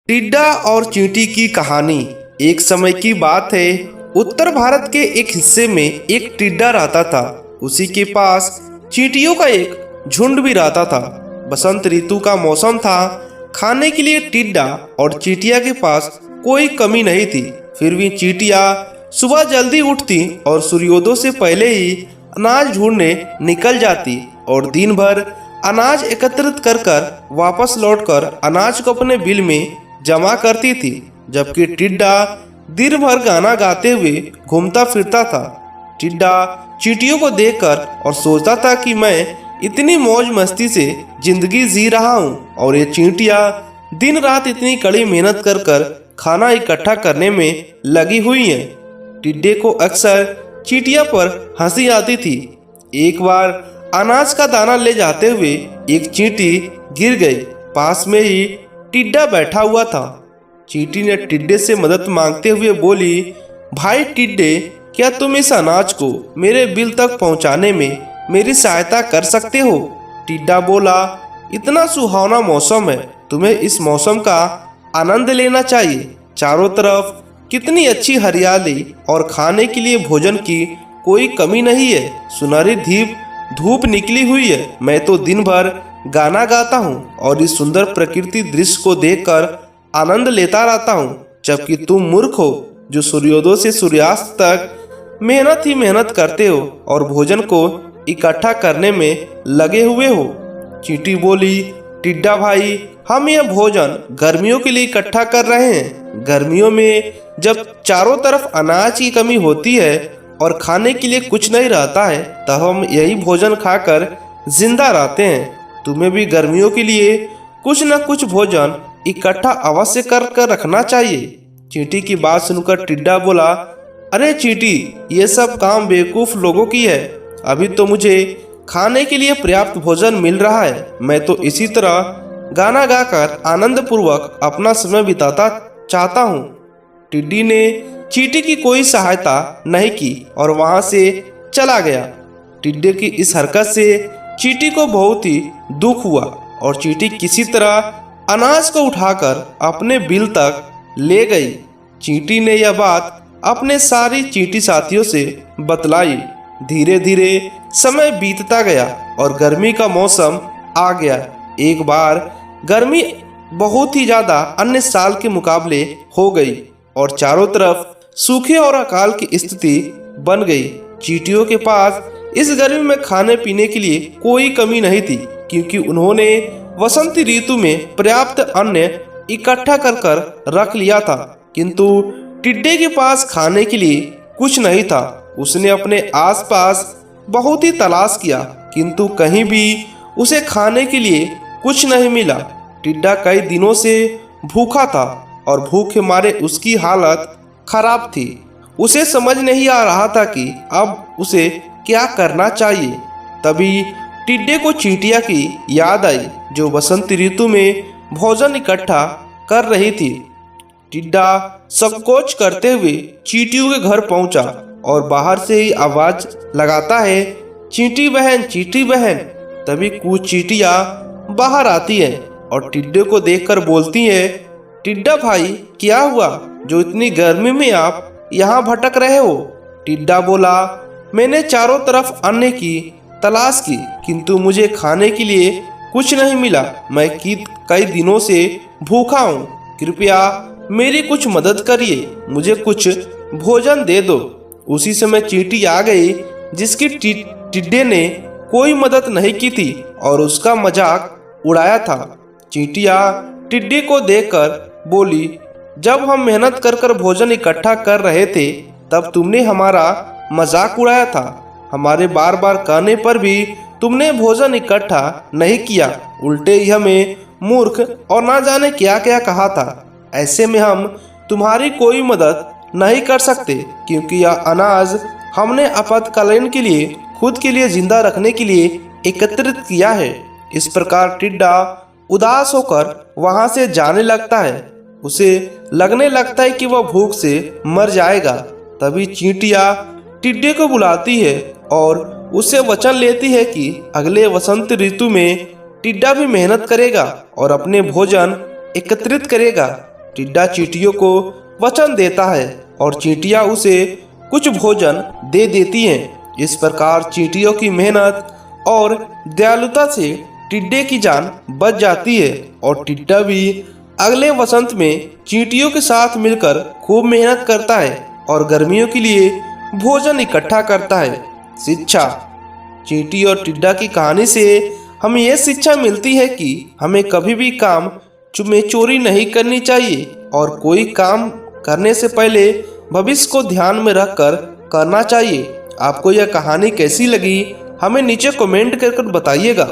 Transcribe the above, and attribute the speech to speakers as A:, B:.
A: टिड्डा और चींटी की कहानी। एक समय की बात है, उत्तर भारत के एक हिस्से में एक टिड्डा रहता था। उसी के पास चींटियों का एक झुंड भी रहता था। बसंत ऋतु का मौसम था। खाने के लिए टिड्डा और चींटिया के पास कोई कमी नहीं थी। फिर भी चींटिया सुबह जल्दी उठती और सूर्योदय से पहले ही अनाज ढूंढने निकल जाती और दिन भर अनाज एकत्रित कर वापस लौटकर अनाज को अपने बिल में जमा करती थी। जबकि टिड्डा दिन भर गाना गाते हुए घूमता फिरता था। टिड्डा चींटियों को देखकर और सोचता था कि मैं इतनी मौज मस्ती से जिंदगी जी रहा हूँ और ये चींटियाँ दिन रात इतनी कड़ी मेहनत कर खाना इकट्ठा करने में लगी हुई हैं। टिड्डे को अक्सर चींटिया पर हंसी आती थी। एक बार अनाज का दाना ले जाते हुए एक चींटी गिर गई। पास में ही टिड्डा बैठा हुआ था। चींटी ने टिड्डे से मदद मांगते हुए बोली, भाई टिड्डे, क्या तुम इस अनाज को मेरे बिल तक पहुंचाने में मेरी सहायता कर सकते हो? टिड्डा बोला, इतना सुहावना मौसम है, तुम्हें इस मौसम का आनंद लेना चाहिए। चारों तरफ कितनी अच्छी हरियाली और खाने के लिए भोजन की कोई कमी नहीं है। सुनहरी धूप निकली हुई है। मैं तो दिन भर गाना गाता हूँ और इस सुंदर प्रकृति दृश्य को देखकर आनंद लेता रहता हूँ, जबकि तुम मूर्ख हो जो सूर्योदय से सूर्यास्त तक मेहनत करते हो और भोजन को इकट्ठा करने में लगे हुए हो। चींटी बोली, टिड्डा भाई, हम यह भोजन गर्मियों के लिए इकट्ठा कर रहे हैं। गर्मियों में जब चारों तरफ अनाज की कमी होती है और खाने के लिए कुछ नहीं रहता है, तब हम यही भोजन खाकर जिंदा रहते हैं। तुम्हें भी गर्मियों के लिए कुछ न कुछ भोजन इकट्ठा अवश्य कर रखना चाहिए। चींटी की बात सुनकर टिड्डा बोला, अरे चींटी, ये सब काम बेवकूफ लोगों की है। अभी तो मुझे खाने के लिए पर्याप्त भोजन मिल रहा है। मैं तो इसी तरह गाना गाकर आनंद पूर्वक अपना समय बिताता चाहता हूँ। टिड्डी ने चींटी की कोई सहायता नहीं की और वहां से चला गया। टिड्डे की इस हरकत से चींटी को बहुत ही दुख हुआ और चींटी किसी तरह अनाज को उठाकर अपने बिल तक ले गई। चींटी ने यह बात अपने सारी चींटी साथियों से बतलाई। धीरे धीरे समय बीतता गया और गर्मी का मौसम आ गया। एक बार गर्मी बहुत ही ज्यादा अन्य साल के मुकाबले हो गई और चारों तरफ सूखे और अकाल की स्थिति बन गई। चींटियों के पास इस गर्मी में खाने पीने के लिए कोई कमी नहीं थी, क्योंकि उन्होंने वसंत ऋतु में पर्याप्त अन्न इकट्ठा कर रख लिया था। किंतु टिड्डे के पास खाने के लिए कुछ नहीं था। उसने अपने आसपास बहुत ही तलाश किया, किंतु कहीं भी उसे खाने के लिए कुछ नहीं मिला। टिड्डा कई दिनों से भूखा था और भूखे मारे उसकी हालत खराब थी। उसे समझ नहीं आ रहा था कि अब उसे क्या करना चाहिए। तभी टिड्डे को चींटिया की याद आई, जो बसंत ऋतु में भोजन इकट्ठा कर रही थी। टिड्डा संकोच करते हुए चींटियों के घर पहुंचा और बाहर से ही आवाज लगाता है, चींटी बहन, चींटी बहन। तभी कुछ चींटियां बाहर आती हैं और टिड्डे को देखकर बोलती हैं, टिड्डा भाई, क्या हुआ जो इतनी गर्मी में आप यहाँ भटक रहे हो? टिड्डा बोला, मैंने चारों तरफ अन्न की तलाश की, किंतु मुझे खाने के लिए कुछ नहीं मिला। मैं कई दिनों से भूखा हूँ। कृपया मेरी कुछ मदद करिए, मुझे कुछ भोजन दे दो। उसी समय चींटी आ गई, जिसकी टिड्डे ने कोई मदद नहीं की थी और उसका मजाक उड़ाया था। चींटिया टिड्डे को देखकर बोली, जब हम मेहनत कर भोजन इकट्ठा कर रहे थे, तब तुमने हमारा मजाक उड़ाया था। हमारे बार बार कहने पर भी तुमने भोजन इकट्ठा नहीं किया, उल्टे ही हमें मूर्ख और ना जाने क्या क्या कहा था। ऐसे में हम तुम्हारी कोई मदद नहीं कर सकते, क्योंकि यह अनाज हमने आपातकालीन के लिए खुद के लिए जिंदा रखने के लिए एकत्रित किया है। इस प्रकार टिड्डा उदास होकर वहां से जाने लगता है। उसे लगने लगता है कि वह भूख से मर जाएगा। तभी चींटिया टिड्डे को बुलाती है और उससे वचन लेती है कि अगले वसंत ऋतु में टिड्डा भी मेहनत करेगा और अपने भोजन एकत्रित करेगा। टिड्डा चींटियों को वचन देता है और चींटियां उसे कुछ भोजन दे देती हैं। इस प्रकार चींटियों की मेहनत और दयालुता से टिड्डे की जान बच जाती है और टिड्डा भी अगले वसंत में चींटियों के साथ मिलकर खूब मेहनत करता है और गर्मियों के लिए भोजन इकट्ठा करता है। शिक्षा। चींटी और टिड्डा की कहानी से हमें यह शिक्षा मिलती है कि हमें कभी भी काम में चोरी नहीं करनी चाहिए और कोई काम करने से पहले भविष्य को ध्यान में रखकर करना चाहिए। आपको यह कहानी कैसी लगी हमें नीचे कमेंट करके बताइएगा।